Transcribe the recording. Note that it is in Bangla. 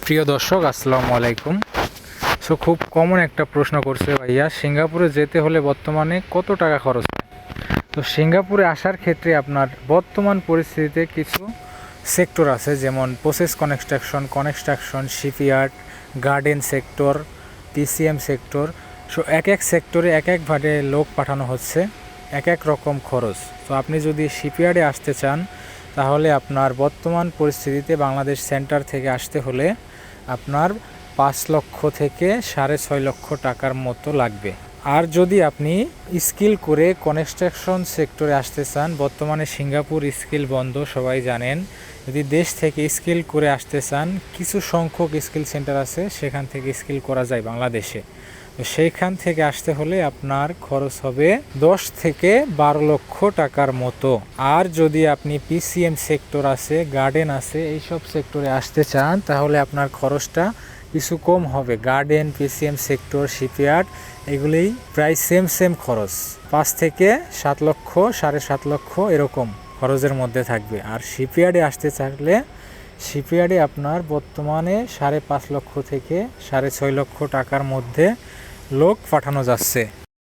প্রিয় দর্শক, আসসালামু আলাইকুম। খুব কমন একটা প্রশ্ন করছে, ভাইয়া সিঙ্গাপুরে যেতে হলে বর্তমানে কত টাকা খরচ হয়? তো সিঙ্গাপুরে আসার ক্ষেত্রে আপনার বর্তমান পরিস্থিতিতে কিছু সেক্টর আছে, যেমন process construction, shipyard, garden sector, PCM sector. এক এক সেক্টরে এক একভাবে লোক পাঠানো হচ্ছে, এক এক রকম খরচ। তো আপনি যদি শিপইয়ার্ডে আসতে চান তাহলে আপনার বর্তমান পরিস্থিতিতে বাংলাদেশ সেন্টার থেকে আসতে হলে আপনার 5 লক্ষ থেকে 6.5 লক্ষ টাকার মতো লাগবে। আর যদি আপনি স্কিল করে কনস্ট্রাকশন সেক্টরে আসতে চান, বর্তমানে সিঙ্গাপুর স্কিল বন্ধ, সবাই জানেন। যদি দেশ থেকে স্কিল করে আসতে চান, কিছু সংখ্যক স্কিল সেন্টার আছে, সেখান থেকে স্কিল করা যায় বাংলাদেশে। তো সেইখান থেকে আসতে হলে আপনার খরচ হবে 10 থেকে 12 লক্ষ টাকার মতো। আর যদি আপনি পিসিএম সেক্টর আছে, গার্ডেন আছে, এইসব সেক্টরে আসতে চান তাহলে আপনার খরচটা কিছু কম হবে। গার্ডেন, পিসিএম সেক্টর, শিপইয়ার্ড এগুলোই প্রায় সেম খরচ, 5 থেকে 7 লক্ষ, 7.5 লক্ষ এরকম খরচের মধ্যে থাকবে। আর শিপইয়ার্ডে আসতে চাইলে শিপইয়ার্ডে আপনার বর্তমানে 5.5 লক্ষ থেকে 6.5 লক্ষ টাকার মধ্যে লোক পাঠানো যাচ্ছে।